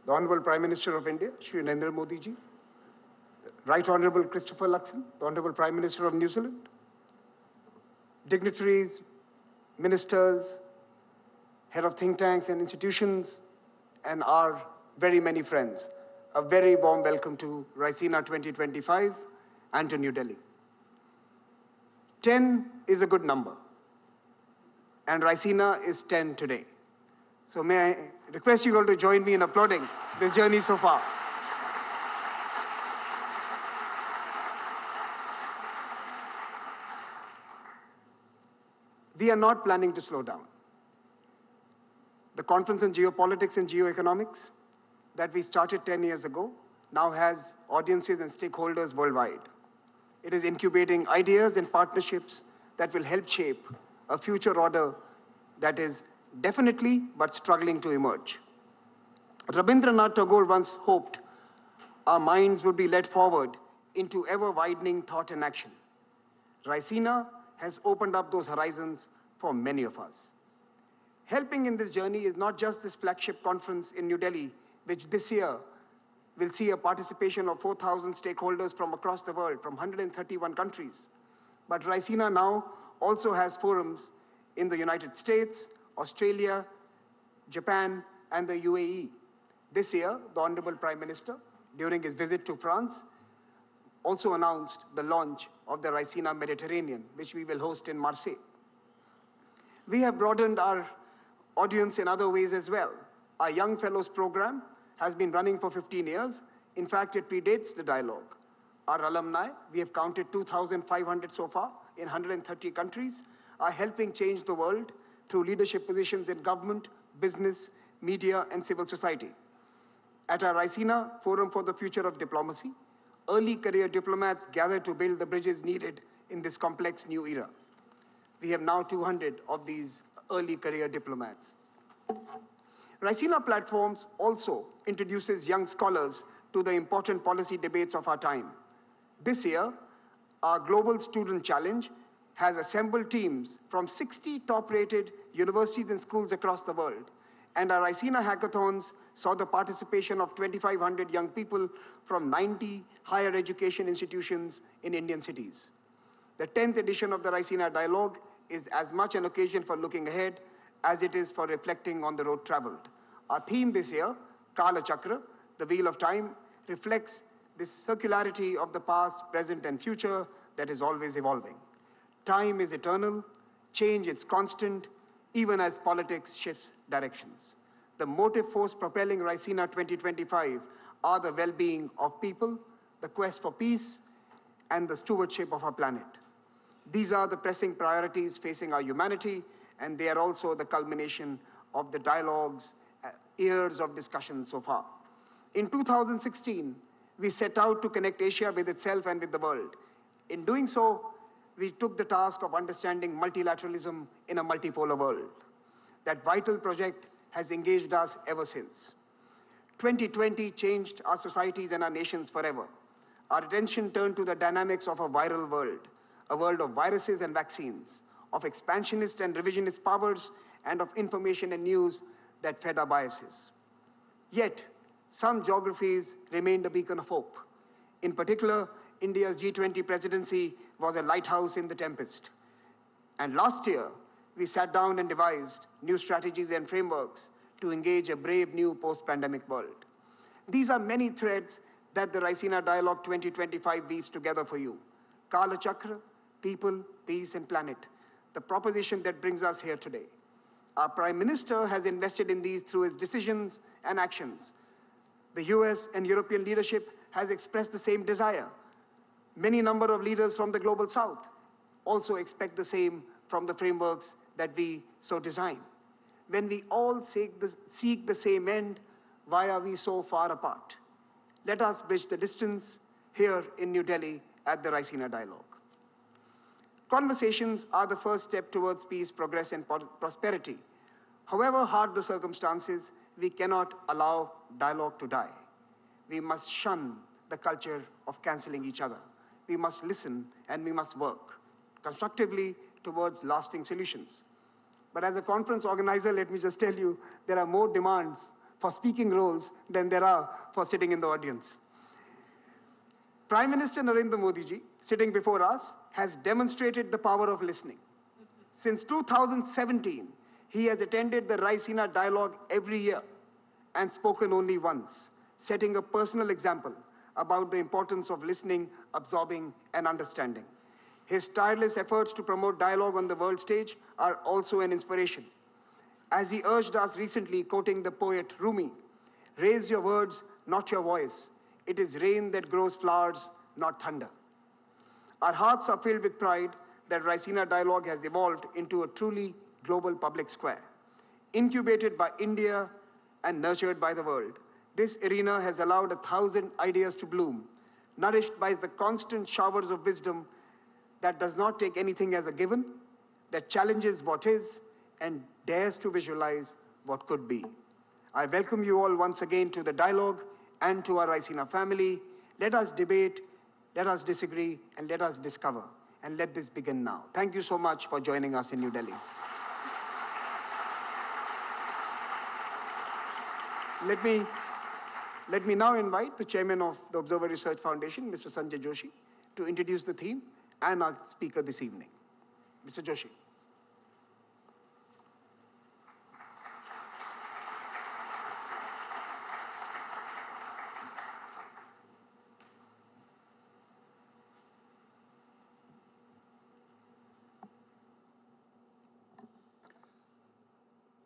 the Honorable Prime Minister of India, Shri Narendra Modi ji, Right Honorable Christopher Luxon, the Honorable Prime Minister of New Zealand, dignitaries, ministers, head of think tanks and institutions, and our very many friends. A very warm welcome to Raisina 2025 and to New Delhi. 10 is a good number, and Raisina is 10 today. So may I request you all to join me in applauding this journey so far. We are not planning to slow down. The Conference on Geopolitics and Geoeconomics that we started 10 years ago now has audiences and stakeholders worldwide. It is incubating ideas and partnerships that will help shape a future order that is definitely but struggling to emerge. Rabindranath Tagore once hoped our minds would be led forward into ever-widening thought and action. Raisina has opened up those horizons for many of us. Helping in this journey is not just this flagship conference in New Delhi, which this year will see a participation of 4,000 stakeholders from across the world, from 131 countries. But Raisina now also has forums in the United States, Australia, Japan, and the UAE. This year, the Honorable Prime Minister, during his visit to France, also announced the launch of the Raisina Mediterranean, which we will host in Marseille. We have broadened our audience in other ways as well. Our Young Fellows program has been running for 15 years. In fact, it predates the dialogue. Our alumni, we have counted 2,500 so far in 130 countries, are helping change the world through leadership positions in government, business, media, and civil society. At our Raisina Forum for the Future of Diplomacy, early career diplomats gather to build the bridges needed in this complex new era. We have now 200 of these early career diplomats. Raisina Platforms also introduces young scholars to the important policy debates of our time. This year, our Global Student Challenge has assembled teams from 60 top-rated universities and schools across the world. And our Raisina Hackathons saw the participation of 2,500 young people from 90 higher education institutions in Indian cities. The 10th edition of the Raisina Dialogue is as much an occasion for looking ahead as it is for reflecting on the road traveled. Our theme this year, Kala Chakra, the Wheel of Time, reflects this circularity of the past, present, and future that is always evolving. Time is eternal, change is constant, even as politics shifts directions. The motive force propelling Raisina 2025 are the well-being of people, the quest for peace, and the stewardship of our planet. These are the pressing priorities facing our humanity, and they are also the culmination of the dialogues, years of discussion so far. In 2016, we set out to connect Asia with itself and with the world. In doing so, we took the task of understanding multilateralism in a multipolar world. That vital project has engaged us ever since. 2020 changed our societies and our nations forever. Our attention turned to the dynamics of a viral world, a world of viruses and vaccines, of expansionist and revisionist powers, and of information and news that fed our biases. Yet, some geographies remained a beacon of hope. In particular, India's G20 presidency was a lighthouse in the tempest. And last year, we sat down and devised new strategies and frameworks to engage a brave new post-pandemic world. These are many threads that the Raisina Dialogue 2025 weaves together for you. Kala Chakra, people, peace, and planet, the proposition that brings us here today. Our Prime Minister has invested in these through his decisions and actions. The US and European leadership has expressed the same desire. Many number of leaders from the Global South also expect the same from the frameworks that we so design. When we all seek the same end, why are we so far apart? Let us bridge the distance here in New Delhi at the Raisina Dialogue. Conversations are the first step towards peace, progress, and prosperity. However hard the circumstances, we cannot allow dialogue to die. We must shun the culture of canceling each other. We must listen and we must work constructively towards lasting solutions. But as a conference organizer, let me just tell you, there are more demands for speaking roles than there are for sitting in the audience. Prime Minister Narendra Modi ji, sitting before us, has demonstrated the power of listening. Since 2017, he has attended the Raisina Dialogue every year and spoken only once, setting a personal example about the importance of listening, absorbing, and understanding. His tireless efforts to promote dialogue on the world stage are also an inspiration. As he urged us recently, quoting the poet Rumi, "Raise your words, not your voice. It is rain that grows flowers, not thunder." Our hearts are filled with pride that Raisina Dialogue has evolved into a truly global public square. Incubated by India and nurtured by the world, this arena has allowed 1,000 ideas to bloom, nourished by the constant showers of wisdom that does not take anything as a given, that challenges what is, and dares to visualize what could be. I welcome you all once again to the dialogue and to our Raisina family. Let us debate, let us disagree, and let us discover. And let this begin now. Thank you so much for joining us in New Delhi. Let me now invite the chairman of the Observer Research Foundation, Mr. Sanjay Joshi, to introduce the theme and our speaker this evening. Mr. Joshi.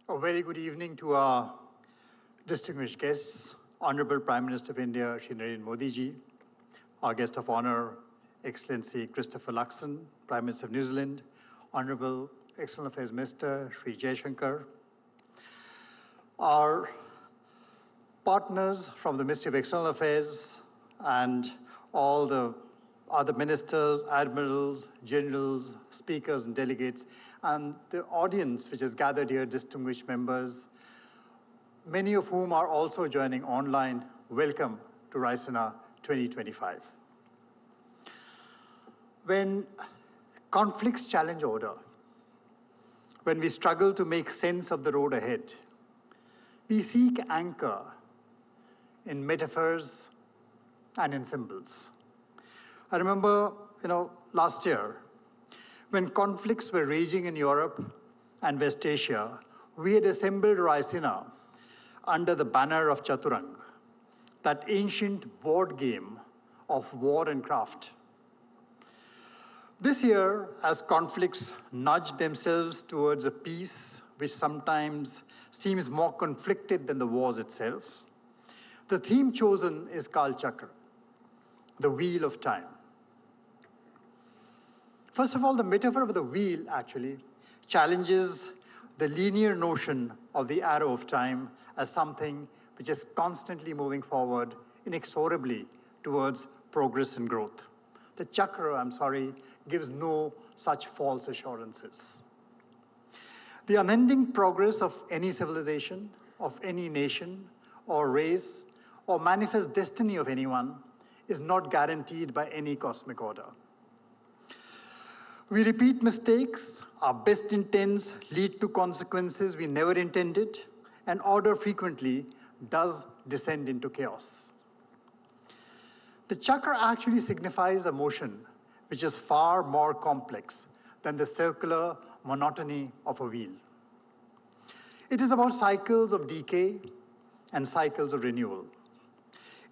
A very good evening to our distinguished guests, Honorable Prime Minister of India, Shri Narendra Modi ji, our guest of honor, Excellency Christopher Luxon, Prime Minister of New Zealand, Honorable External Affairs Minister, Shri Jaishankar, our partners from the Ministry of External Affairs, and all the other ministers, admirals, generals, speakers, and delegates, and the audience which is gathered here, distinguished members, many of whom are also joining online. Welcome to Raisina 2025. When conflicts challenge order, when we struggle to make sense of the road ahead, we seek anchor in metaphors and in symbols. I remember, last year, when conflicts were raging in Europe and West Asia, we had assembled Raisina under the banner of Chaturang, that ancient board game of war and craft. This year, as conflicts nudge themselves towards a peace which sometimes seems more conflicted than the wars itself, the theme chosen is Kal Chakra, the wheel of time. First of all, the metaphor of the wheel actually challenges the linear notion of the arrow of time as something which is constantly moving forward inexorably towards progress and growth. The chakra, gives no such false assurances. The unending progress of any civilization, of any nation or race, or manifest destiny of anyone is not guaranteed by any cosmic order. We repeat mistakes, our best intents lead to consequences we never intended, and order frequently does descend into chaos. The chakra actually signifies a motion which is far more complex than the circular monotony of a wheel. It is about cycles of decay and cycles of renewal.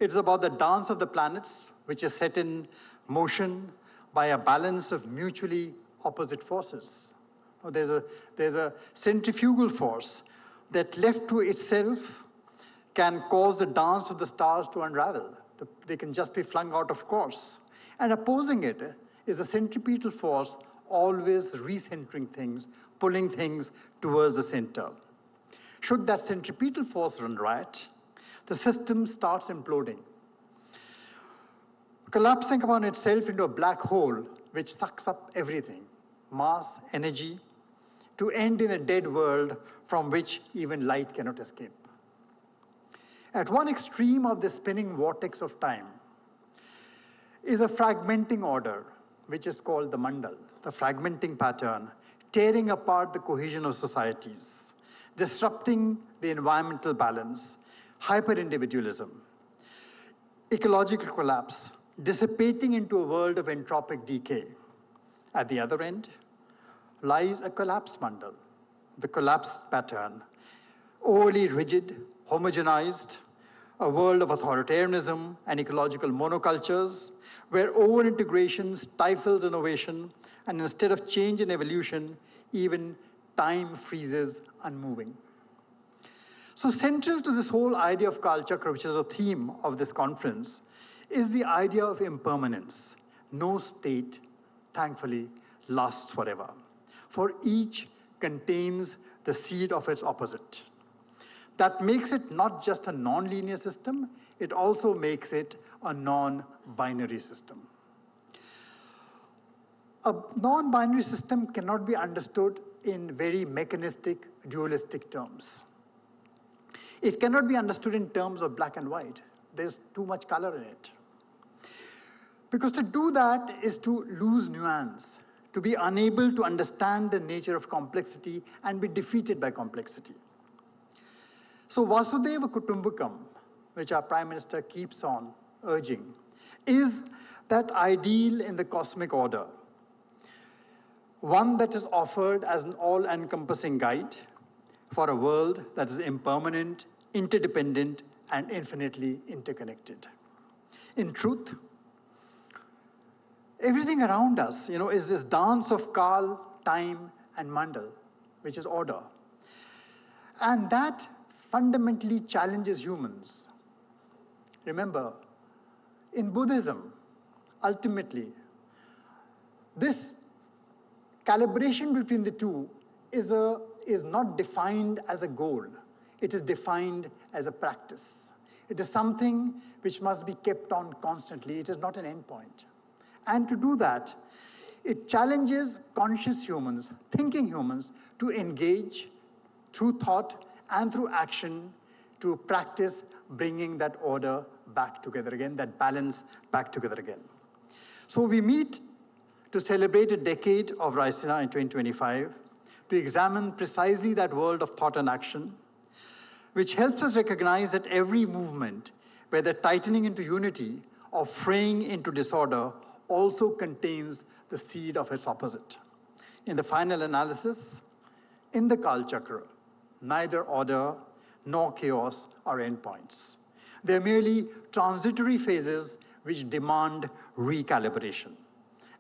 It is about the dance of the planets, which is set in motion by a balance of mutually opposite forces. There's a centrifugal force that, left to itself, can cause the dance of the stars to unravel. They can just be flung out of course. And opposing it is a centripetal force, always recentering things, pulling things towards the center. Should that centripetal force run riot, the system starts imploding, collapsing upon itself into a black hole which sucks up everything, mass, energy, to end in a dead world from which even light cannot escape. At one extreme of the spinning vortex of time is a fragmenting order, which is called the mandal, the fragmenting pattern, tearing apart the cohesion of societies, disrupting the environmental balance, hyper-individualism, ecological collapse, dissipating into a world of entropic decay. At the other end lies a collapse bundle, the collapse pattern, overly rigid, homogenized, a world of authoritarianism and ecological monocultures, where over-integration stifles innovation, and instead of change and evolution, even time freezes unmoving. So central to this whole idea of Kalchakra, which is a theme of this conference, is the idea of impermanence. No state, thankfully, lasts forever, for each contains the seed of its opposite. That makes it not just a non-linear system, it also makes it a non-binary system. A non-binary system cannot be understood in very mechanistic, dualistic terms. It cannot be understood in terms of black and white. There's too much color in it. Because to do that is to lose nuance, to be unable to understand the nature of complexity and be defeated by complexity. So Vasudhaiva Kutumbakam, which our Prime Minister keeps on urging, is that ideal in the cosmic order, one that is offered as an all-encompassing guide for a world that is impermanent, interdependent, and infinitely interconnected. In truth, everything around us, is this dance of Kal, time, and Mandal, which is order. And that fundamentally challenges humans. Remember, in Buddhism, ultimately, this calibration between the two is not defined as a goal. It is defined as a practice. It is something which must be kept on constantly. It is not an endpoint. And to do that, it challenges conscious humans, thinking humans, to engage through thought and through action to practice bringing that order back together again, that balance back together again. So we meet to celebrate a decade of Raisina in 2025, to examine precisely that world of thought and action, which helps us recognize that every movement, whether tightening into unity or fraying into disorder, also contains the seed of its opposite. In the final analysis, in the Kalchakra, neither order nor chaos are endpoints. They're merely transitory phases which demand recalibration.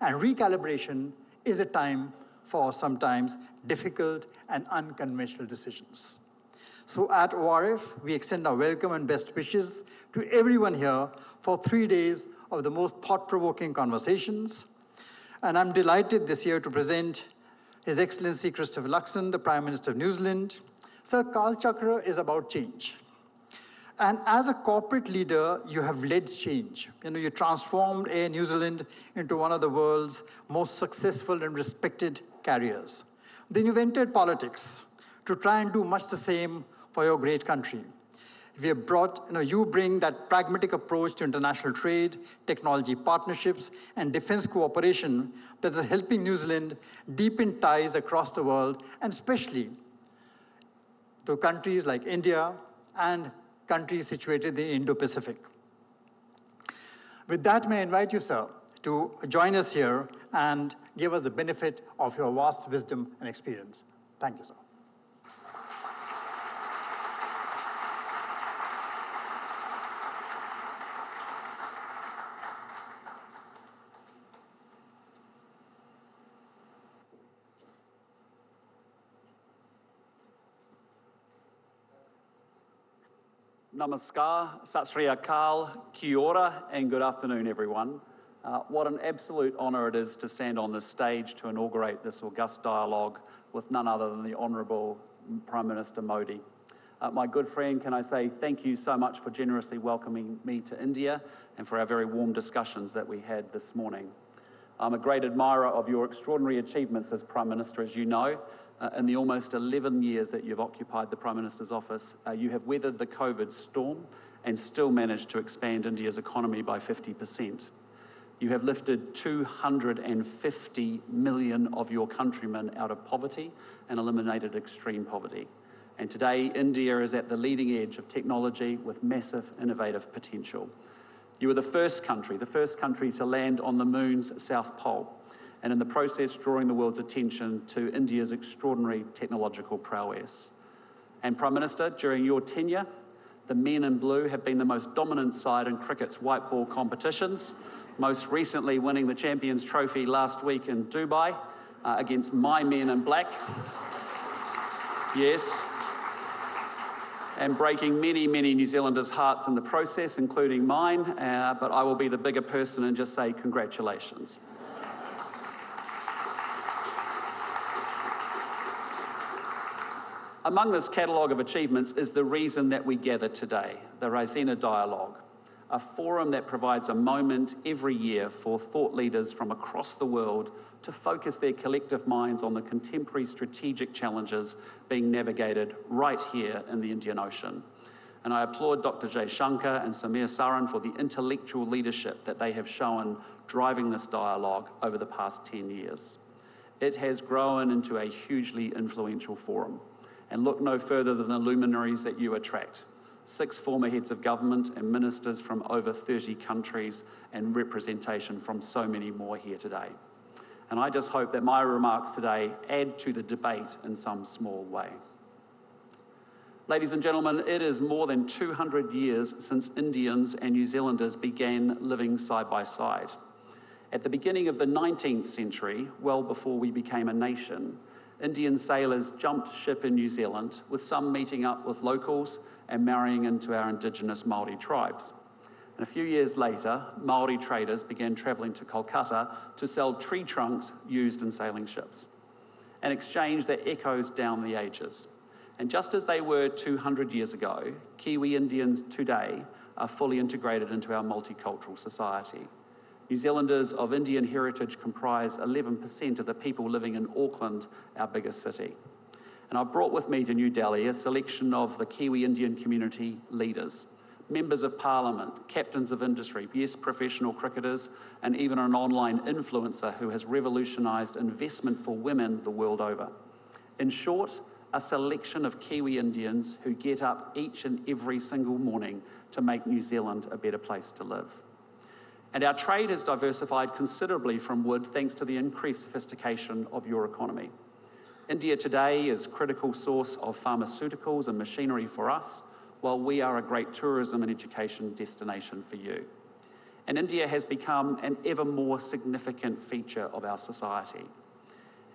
And recalibration is a time for sometimes difficult and unconventional decisions. So at ORF, we extend our welcome and best wishes to everyone here for 3 days of the most thought-provoking conversations. And I'm delighted this year to present His Excellency Christopher Luxon, the Prime Minister of New Zealand. Sir, Kalchakra is about change. And as a corporate leader, you have led change. You transformed Air New Zealand into one of the world's most successful and respected carriers. Then you've entered politics to try and do much the same for your great country. We have brought, you bring that pragmatic approach to international trade, technology partnerships, and defense cooperation that is helping New Zealand deepen ties across the world, and especially to countries like India and countries situated in the Indo-Pacific. With that, may I invite you, sir, to join us here and give us the benefit of your vast wisdom and experience. Thank you, sir. Namaskar, Sat Sri Akal, Kia ora, and good afternoon, everyone. What an absolute honour it is to stand on this stage to inaugurate this august dialogue with none other than the Honourable Prime Minister Modi. My good friend, can I say thank you so much for generously welcoming me to India and for our very warm discussions that we had this morning. I'm a great admirer of your extraordinary achievements as Prime Minister, as you know. In the almost 11 years that you've occupied the Prime Minister's office, you have weathered the COVID storm and still managed to expand India's economy by 50%. You have lifted 250 million of your countrymen out of poverty and eliminated extreme poverty. And today, India is at the leading edge of technology with massive innovative potential. You were the first country to land on the moon's south pole, and in the process drawing the world's attention to India's extraordinary technological prowess. And Prime Minister, during your tenure, the men in blue have been the most dominant side in cricket's white ball competitions, most recently winning the Champions Trophy last week in Dubai against my men in black. Yes. And breaking many, many New Zealanders' hearts in the process, including mine, but I will be the bigger person and just say congratulations. Among this catalogue of achievements is the reason that we gather today, the Raisina Dialogue, a forum that provides a moment every year for thought leaders from across the world to focus their collective minds on the contemporary strategic challenges being navigated right here in the Indian Ocean. And I applaud Dr. Jaishankar and Samir Saran for the intellectual leadership that they have shown driving this dialogue over the past 10 years. It has grown into a hugely influential forum. And look no further than the luminaries that you attract. 6 former heads of government and ministers from over 30 countries and representation from so many more here today. And I just hope that my remarks today add to the debate in some small way. Ladies and gentlemen, it is more than 200 years since Indians and New Zealanders began living side by side. At the beginning of the 19th century, well before we became a nation, Indian sailors jumped ship in New Zealand, with some meeting up with locals and marrying into our indigenous Maori tribes. And a few years later, Maori traders began travelling to Kolkata to sell tree trunks used in sailing ships, an exchange that echoes down the ages. And just as they were 200 years ago, Kiwi Indians today are fully integrated into our multicultural society. New Zealanders of Indian heritage comprise 11% of the people living in Auckland, our biggest city. And I've brought with me to New Delhi a selection of the Kiwi Indian community leaders, members of parliament, captains of industry, yes, professional cricketers, and even an online influencer who has revolutionised investment for women the world over. In short, a selection of Kiwi Indians who get up each and every single morning to make New Zealand a better place to live. And our trade has diversified considerably from wood thanks to the increased sophistication of your economy. India today is a critical source of pharmaceuticals and machinery for us, while we are a great tourism and education destination for you. And India has become an ever more significant feature of our society.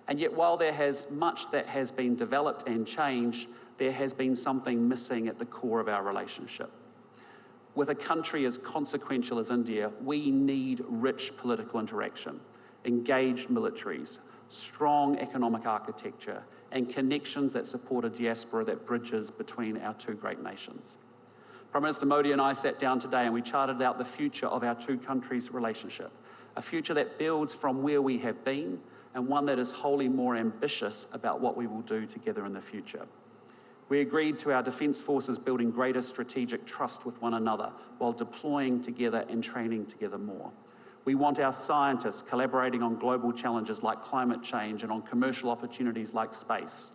And yet, while there has much that has been developed and changed, there has been something missing at the core of our relationship. With a country as consequential as India, we need rich political interaction, engaged militaries, strong economic architecture, and connections that support a diaspora that bridges between our two great nations. Prime Minister Modi and I sat down today and we charted out the future of our two countries' relationship, a future that builds from where we have been and one that is wholly more ambitious about what we will do together in the future. We agreed to our Defence Forces building greater strategic trust with one another while deploying together and training together more. We want our scientists collaborating on global challenges like climate change and on commercial opportunities like space.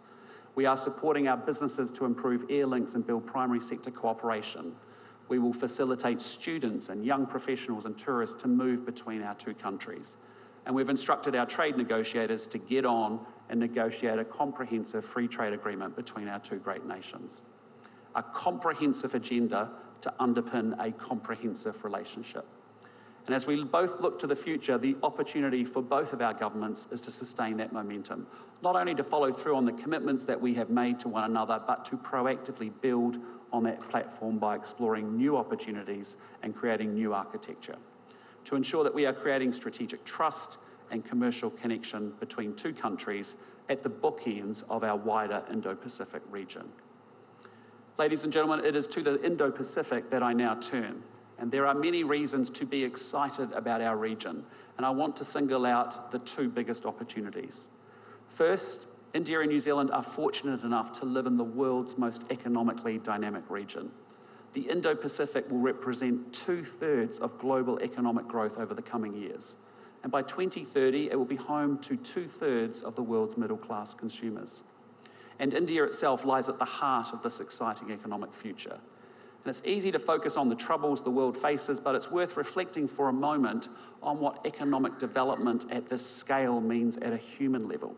We are supporting our businesses to improve air links and build primary sector cooperation. We will facilitate students and young professionals and tourists to move between our two countries. And we've instructed our trade negotiators to get on and negotiate a comprehensive free trade agreement between our two great nations. A comprehensive agenda to underpin a comprehensive relationship. And as we both look to the future, the opportunity for both of our governments is to sustain that momentum, not only to follow through on the commitments that we have made to one another, but to proactively build on that platform by exploring new opportunities and creating new architecture, to ensure that we are creating strategic trust and commercial connection between two countries at the bookends of our wider Indo-Pacific region. Ladies and gentlemen, it is to the Indo-Pacific that I now turn. And there are many reasons to be excited about our region, and I want to single out the two biggest opportunities. First, India and New Zealand are fortunate enough to live in the world's most economically dynamic region. The Indo-Pacific will represent 2/3 of global economic growth over the coming years. And by 2030, it will be home to 2/3 of the world's middle-class consumers. And India itself lies at the heart of this exciting economic future. And it's easy to focus on the troubles the world faces, but it's worth reflecting for a moment on what economic development at this scale means at a human level.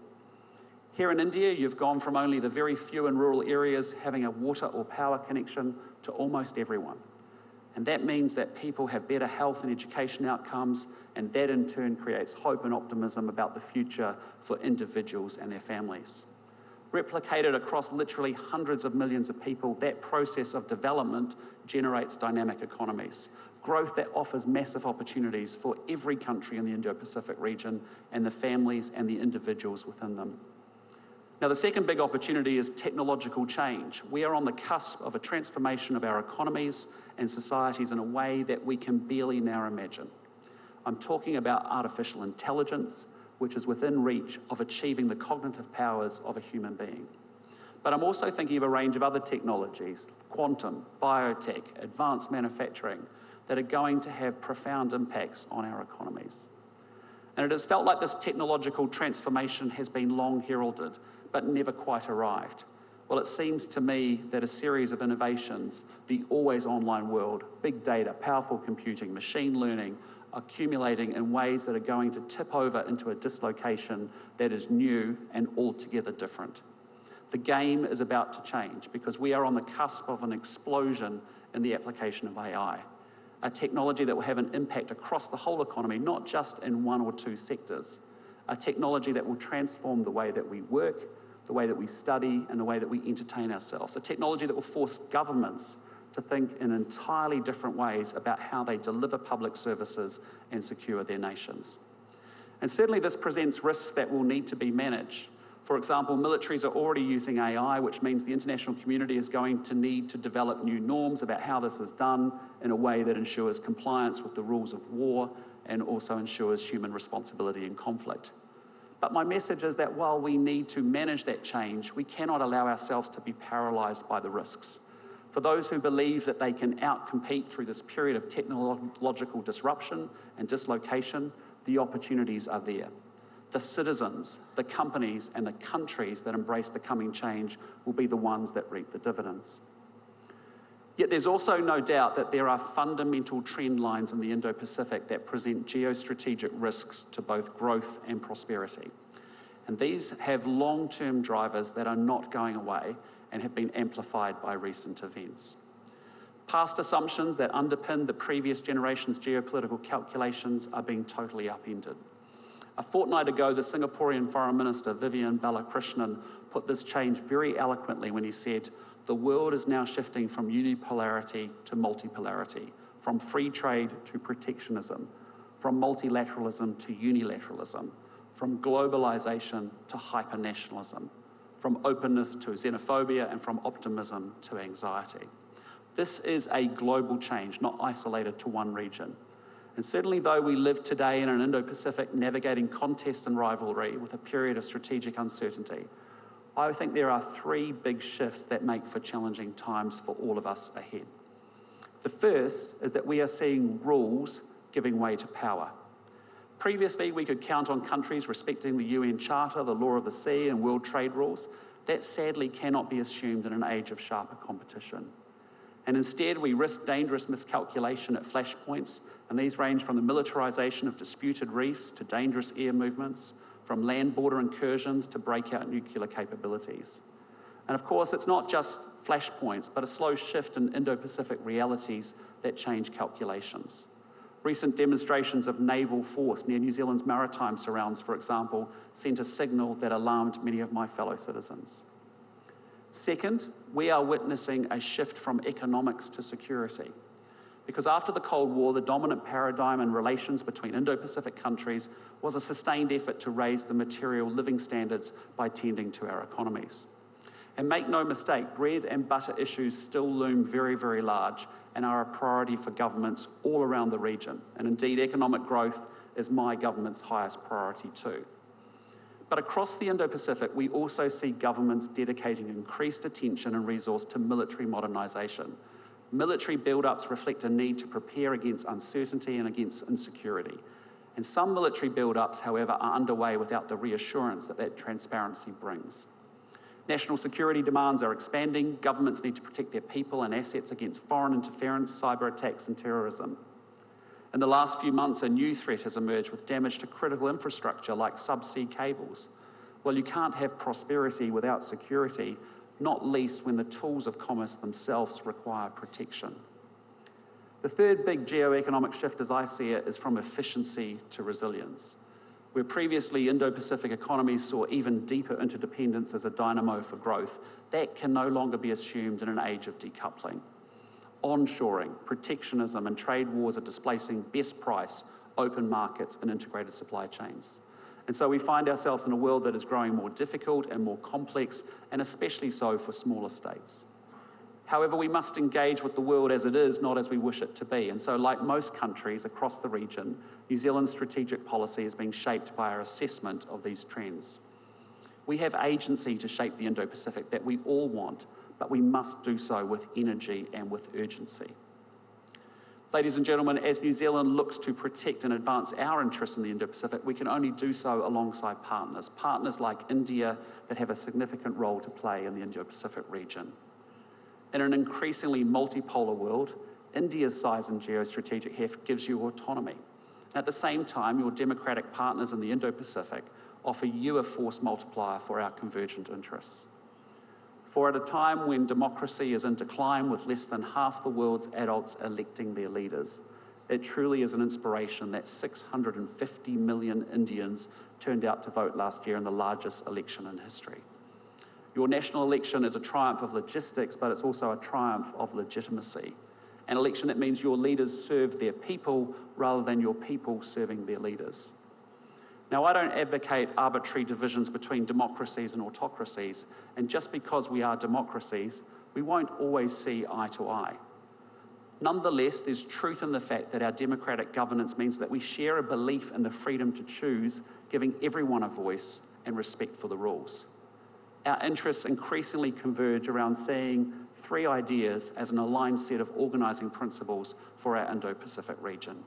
Here in India, you've gone from only the very few in rural areas having a water or power connection to almost everyone. And that means that people have better health and education outcomes, and that in turn creates hope and optimism about the future for individuals and their families. Replicated across literally hundreds of millions of people, that process of development generates dynamic economies. Growth that offers massive opportunities for every country in the Indo-Pacific region and the families and the individuals within them. Now, the second big opportunity is technological change. We are on the cusp of a transformation of our economies and societies in a way that we can barely now imagine. I'm talking about artificial intelligence, which is within reach of achieving the cognitive powers of a human being. But I'm also thinking of a range of other technologies, quantum, biotech, advanced manufacturing, that are going to have profound impacts on our economies. And it has felt like this technological transformation has been long heralded, but never quite arrived. Well, it seems to me that a series of innovations, the always online world, big data, powerful computing, machine learning, accumulating in ways that are going to tip over into a dislocation that is new and altogether different. The game is about to change because we are on the cusp of an explosion in the application of AI, a technology that will have an impact across the whole economy, not just in one or two sectors, a technology that will transform the way that we work, the way that we study, and the way that we entertain ourselves, a technology that will force governments to think in entirely different ways about how they deliver public services and secure their nations. And certainly this presents risks that will need to be managed. For example, militaries are already using AI, which means the international community is going to need to develop new norms about how this is done in a way that ensures compliance with the rules of war and also ensures human responsibility in conflict. But my message is that while we need to manage that change, we cannot allow ourselves to be paralyzed by the risks. For those who believe that they can outcompete through this period of technological disruption and dislocation, the opportunities are there. The citizens, the companies, and the countries that embrace the coming change will be the ones that reap the dividends. Yet there's also no doubt that there are fundamental trend lines in the Indo-Pacific that present geostrategic risks to both growth and prosperity. And these have long-term drivers that are not going away and have been amplified by recent events. Past assumptions that underpin the previous generation's geopolitical calculations are being totally upended. A fortnight ago, the Singaporean Foreign Minister, Vivian Balakrishnan, put this change very eloquently when he said, "The world is now shifting from unipolarity to multipolarity, from free trade to protectionism, from multilateralism to unilateralism, from globalization to hypernationalism, from openness to xenophobia, and from optimism to anxiety." This is a global change, not isolated to one region. And certainly though we live today in an Indo-Pacific navigating contest and rivalry with a period of strategic uncertainty, I think there are three big shifts that make for challenging times for all of us ahead. The first is that we are seeing rules giving way to power. Previously, we could count on countries respecting the UN Charter, the law of the sea, and world trade rules. That sadly cannot be assumed in an age of sharper competition. And instead, we risk dangerous miscalculation at flashpoints, and these range from the militarization of disputed reefs to dangerous air movements, from land border incursions to breakout nuclear capabilities. And of course, it's not just flashpoints, but a slow shift in Indo-Pacific realities that change calculations. Recent demonstrations of naval force near New Zealand's maritime surrounds, for example, sent a signal that alarmed many of my fellow citizens. Second, we are witnessing a shift from economics to security. Because after the Cold War, the dominant paradigm in relations between Indo-Pacific countries was a sustained effort to raise the material living standards by tending to our economies. And make no mistake, bread and butter issues still loom very, very large and are a priority for governments all around the region. And indeed, economic growth is my government's highest priority too. But across the Indo-Pacific, we also see governments dedicating increased attention and resource to military modernization. Military build-ups reflect a need to prepare against uncertainty and against insecurity. And some military build-ups, however, are underway without the reassurance that that transparency brings. National security demands are expanding. Governments need to protect their people and assets against foreign interference, cyber attacks and terrorism. In the last few months, a new threat has emerged with damage to critical infrastructure like subsea cables. Well, you can't have prosperity without security, not least when the tools of commerce themselves require protection. The third big geo-economic shift, as I see it, is from efficiency to resilience. Where previously Indo-Pacific economies saw even deeper interdependence as a dynamo for growth, that can no longer be assumed in an age of decoupling. Onshoring, protectionism and trade wars are displacing best price, open markets and integrated supply chains. And so we find ourselves in a world that is growing more difficult and more complex, and especially so for smaller states. However, we must engage with the world as it is, not as we wish it to be. And so, like most countries across the region, New Zealand's strategic policy is being shaped by our assessment of these trends. We have agency to shape the Indo-Pacific that we all want, but we must do so with energy and with urgency. Ladies and gentlemen, as New Zealand looks to protect and advance our interests in the Indo-Pacific, we can only do so alongside partners like India that have a significant role to play in the Indo-Pacific region. In an increasingly multipolar world, India's size and geostrategic heft gives you autonomy. And at the same time, your democratic partners in the Indo-Pacific offer you a force multiplier for our convergent interests. For at a time when democracy is in decline with less than half the world's adults electing their leaders, it truly is an inspiration that 650 million Indians turned out to vote last year in the largest election in history. Your national election is a triumph of logistics, but it's also a triumph of legitimacy. An election that means your leaders serve their people rather than your people serving their leaders. Now, I don't advocate arbitrary divisions between democracies and autocracies, and just because we are democracies, we won't always see eye to eye. Nonetheless, there's truth in the fact that our democratic governance means that we share a belief in the freedom to choose, giving everyone a voice and respect for the rules. Our interests increasingly converge around seeing three ideas as an aligned set of organising principles for our Indo-Pacific region.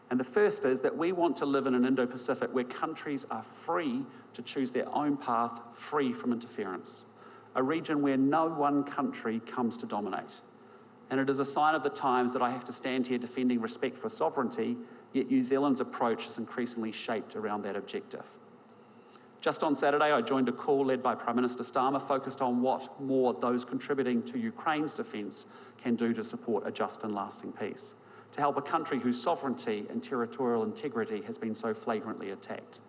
And the first is that we want to live in an Indo-Pacific where countries are free to choose their own path, free from interference. A region where no one country comes to dominate. And it is a sign of the times that I have to stand here defending respect for sovereignty, yet New Zealand's approach is increasingly shaped around that objective. Just on Saturday, I joined a call led by Prime Minister Starmer focused on what more those contributing to Ukraine's defence can do to support a just and lasting peace, to help a country whose sovereignty and territorial integrity has been so flagrantly attacked.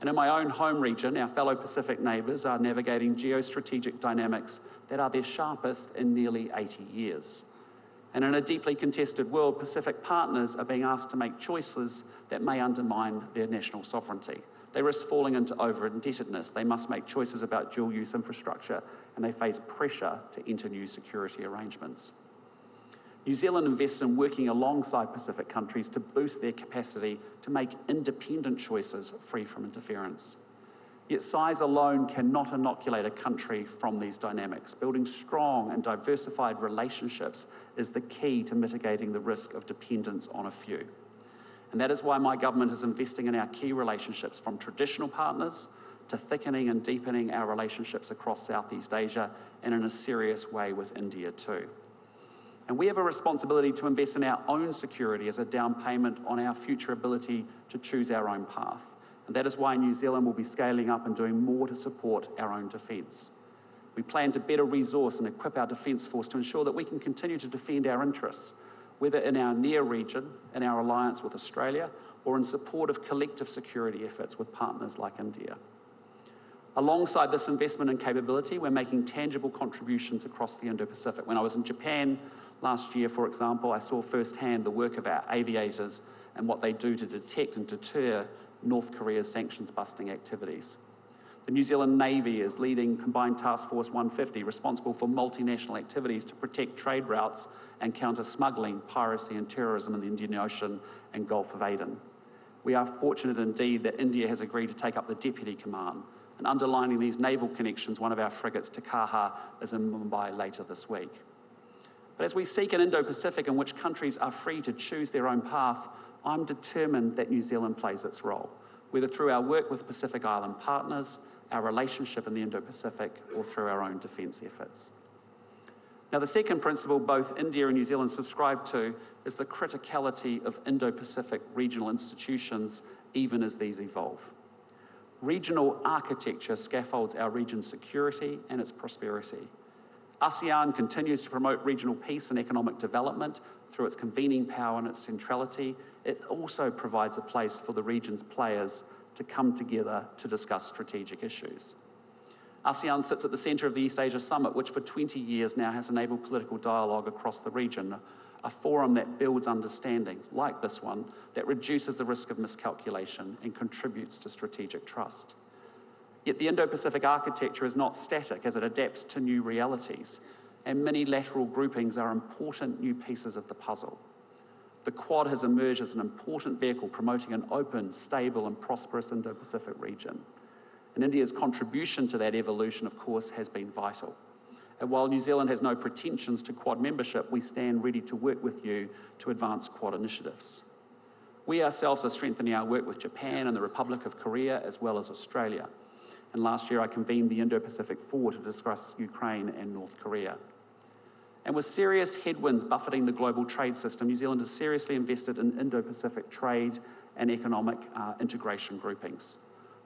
And in my own home region, our fellow Pacific neighbours are navigating geostrategic dynamics that are their sharpest in nearly 80 years. And in a deeply contested world, Pacific partners are being asked to make choices that may undermine their national sovereignty. They risk falling into over-indebtedness. They must make choices about dual-use infrastructure, and they face pressure to enter new security arrangements. New Zealand invests in working alongside Pacific countries to boost their capacity to make independent choices free from interference. Yet size alone cannot inoculate a country from these dynamics. Building strong and diversified relationships is the key to mitigating the risk of dependence on a few. And that is why my government is investing in our key relationships, from traditional partners to thickening and deepening our relationships across Southeast Asia, and in a serious way with India too. And we have a responsibility to invest in our own security as a down payment on our future ability to choose our own path. And that is why New Zealand will be scaling up and doing more to support our own defence. We plan to better resource and equip our defence force to ensure that we can continue to defend our interests, whether in our near region, in our alliance with Australia, or in support of collective security efforts with partners like India. Alongside this investment in capability, we're making tangible contributions across the Indo-Pacific. When I was in Japan last year, for example, I saw firsthand the work of our aviators and what they do to detect and deter North Korea's sanctions-busting activities. The New Zealand Navy is leading Combined Task Force 150, responsible for multinational activities to protect trade routes and counter smuggling, piracy and terrorism in the Indian Ocean and Gulf of Aden. We are fortunate indeed that India has agreed to take up the deputy command. And underlining these naval connections, one of our frigates, Takaha, is in Mumbai later this week. But as we seek an Indo-Pacific in which countries are free to choose their own path, I'm determined that New Zealand plays its role, whether through our work with Pacific Island partners, our relationship in the Indo-Pacific, or through our own defence efforts. Now, the second principle both India and New Zealand subscribe to is the criticality of Indo-Pacific regional institutions, even as these evolve. Regional architecture scaffolds our region's security and its prosperity. ASEAN continues to promote regional peace and economic development through its convening power and its centrality. It also provides a place for the region's players to come together to discuss strategic issues. ASEAN sits at the centre of the East Asia Summit, which for 20 years now has enabled political dialogue across the region, a forum that builds understanding, like this one, that reduces the risk of miscalculation and contributes to strategic trust. Yet the Indo-Pacific architecture is not static as it adapts to new realities, and many-lateral groupings are important new pieces of the puzzle. The Quad has emerged as an important vehicle promoting an open, stable and prosperous Indo-Pacific region. And India's contribution to that evolution, of course, has been vital. And while New Zealand has no pretensions to Quad membership, we stand ready to work with you to advance Quad initiatives. We ourselves are strengthening our work with Japan and the Republic of Korea, as well as Australia. And last year I convened the Indo-Pacific Four to discuss Ukraine and North Korea. And with serious headwinds buffeting the global trade system, New Zealand has seriously invested in Indo-Pacific trade and economic integration groupings.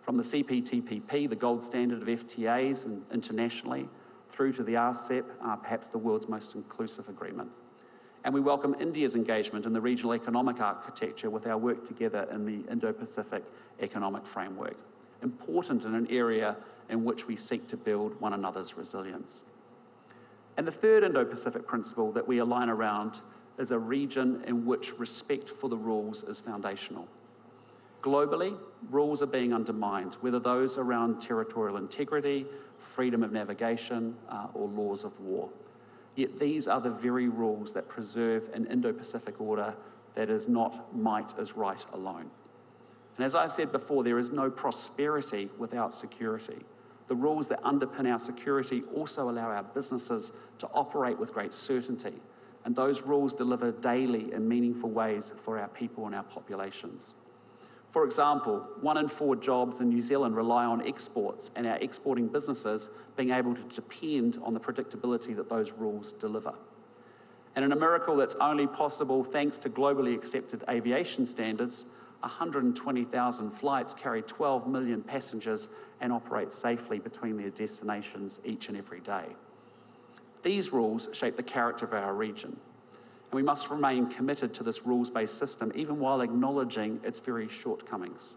From the CPTPP, the gold standard of FTAs internationally, through to the RCEP, perhaps the world's most inclusive agreement. And we welcome India's engagement in the regional economic architecture with our work together in the Indo-Pacific Economic Framework, important in an area in which we seek to build one another's resilience. And the third Indo-Pacific principle that we align around is a region in which respect for the rules is foundational. Globally, rules are being undermined, whether those around territorial integrity, freedom of navigation, or laws of war. Yet these are the very rules that preserve an Indo-Pacific order that is not might is right alone. And as I've said before, there is no prosperity without security. The rules that underpin our security also allow our businesses to operate with great certainty, and those rules deliver daily in meaningful ways for our people and our populations. For example, 1 in 4 jobs in New Zealand rely on exports, and our exporting businesses being able to depend on the predictability that those rules deliver. And in a miracle that's only possible thanks to globally accepted aviation standards, 120,000 flights carry 12 million passengers and operate safely between their destinations each and every day. These rules shape the character of our region, and we must remain committed to this rules-based system even while acknowledging its very shortcomings.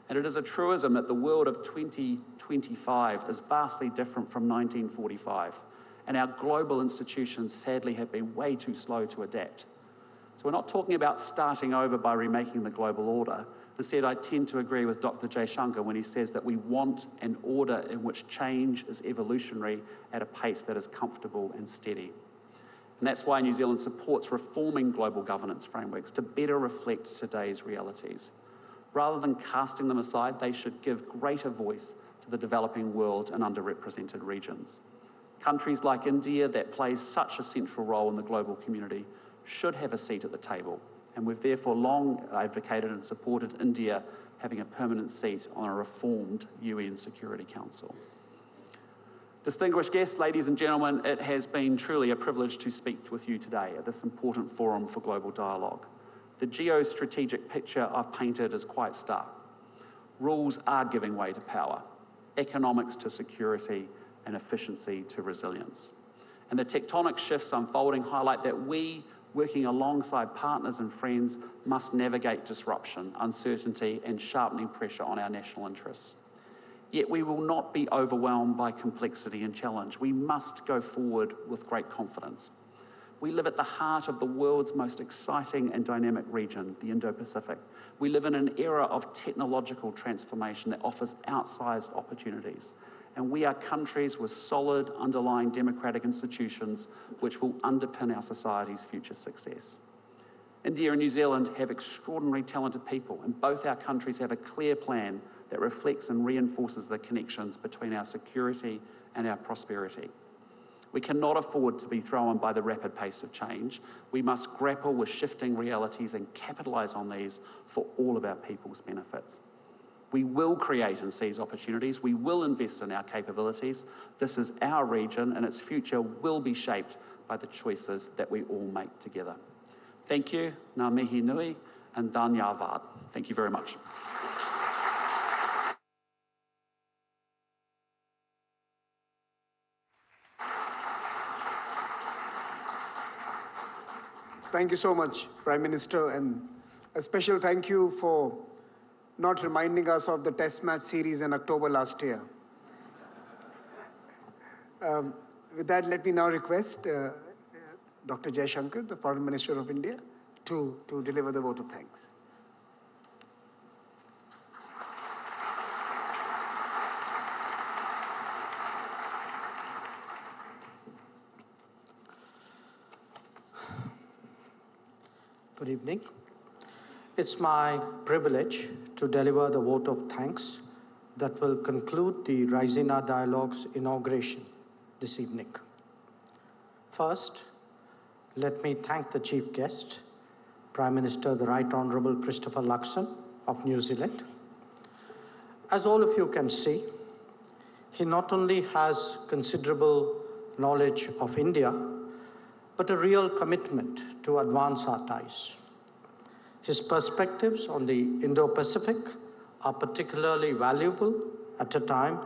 And it is a truism that the world of 2025 is vastly different from 1945, and our global institutions sadly have been way too slow to adapt. So we're not talking about starting over by remaking the global order. Instead, I tend to agree with Dr. Jaishankar when he says that we want an order in which change is evolutionary at a pace that is comfortable and steady. And that's why New Zealand supports reforming global governance frameworks to better reflect today's realities. Rather than casting them aside, they should give greater voice to the developing world and underrepresented regions. Countries like India, that plays such a central role in the global community, should have a seat at the table, and we've therefore long advocated and supported India having a permanent seat on a reformed UN Security Council. Distinguished guests, ladies and gentlemen, it has been truly a privilege to speak with you today at this important forum for global dialogue. The geostrategic picture I've painted is quite stark. Rules are giving way to power, economics to security, and efficiency to resilience. And the tectonic shifts unfolding highlight that we, working alongside partners and friends, must navigate disruption, uncertainty, and sharpening pressure on our national interests. Yet we will not be overwhelmed by complexity and challenge. We must go forward with great confidence. We live at the heart of the world's most exciting and dynamic region, the Indo-Pacific. We live in an era of technological transformation that offers outsized opportunities. And we are countries with solid underlying democratic institutions which will underpin our society's future success. India and New Zealand have extraordinarily talented people, and both our countries have a clear plan that reflects and reinforces the connections between our security and our prosperity. We cannot afford to be thrown by the rapid pace of change. We must grapple with shifting realities and capitalise on these for all of our people's benefits. We will create and seize opportunities. We will invest in our capabilities. This is our region, and its future will be shaped by the choices that we all make together. Thank you, ngā mihi nui, and dhanyavad. Thank you very much. Thank you so much, Prime Minister, and a special thank you for not reminding us of the Test match series in October last year. With that, let me now request Dr. Jaishankar, the Foreign Minister of India, to deliver the vote of thanks. Good evening. It's my privilege to deliver the vote of thanks that will conclude the Raisina Dialogue's inauguration this evening. First, let me thank the chief guest, Prime Minister the Right Honourable Christopher Luxon of New Zealand. As all of you can see, he not only has considerable knowledge of India, but a real commitment to advance our ties. His perspectives on the Indo-Pacific are particularly valuable at a time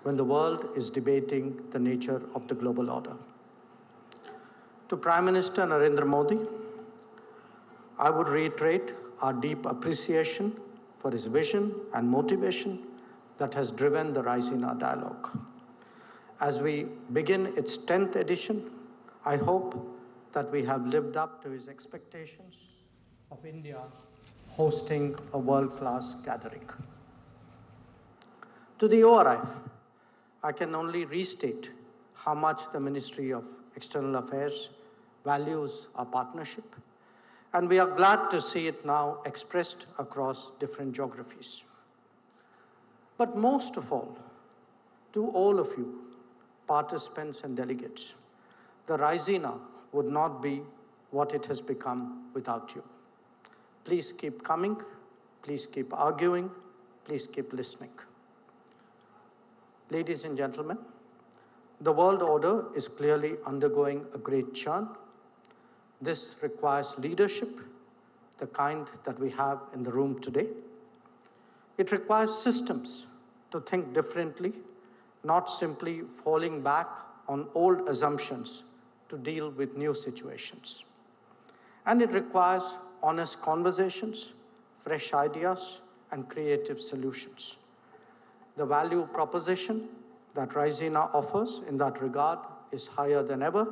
when the world is debating the nature of the global order. To Prime Minister Narendra Modi, I would reiterate our deep appreciation for his vision and motivation that has driven the Raisina Dialogue. As we begin its 10th edition, I hope that we have lived up to his expectations of India hosting a world-class gathering. To the ORI, I can only restate how much the Ministry of External Affairs values our partnership, and we are glad to see it now expressed across different geographies. But most of all, to all of you, participants and delegates, the Raisina would not be what it has become without you. Please keep coming, please keep arguing, please keep listening. Ladies and gentlemen, the world order is clearly undergoing a great churn. This requires leadership, the kind that we have in the room today. It requires systems to think differently, not simply falling back on old assumptions to deal with new situations. And it requires honest conversations, fresh ideas, and creative solutions. The value proposition that Raisina offers in that regard is higher than ever.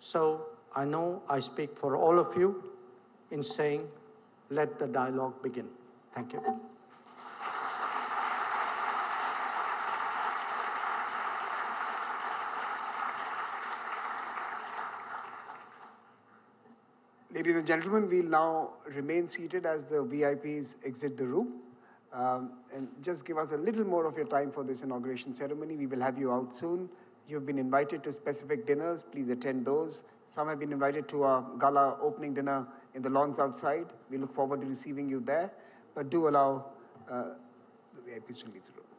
So I know I speak for all of you in saying, let the dialogue begin. Thank you. Ladies and gentlemen, we'll now remain seated as the VIPs exit the room. And just give us a little more of your time for this inauguration ceremony. We will have you out soon. You've been invited to specific dinners. Please attend those. Some have been invited to our gala opening dinner in the lawns outside. We look forward to receiving you there. But do allow the VIPs to leave the room.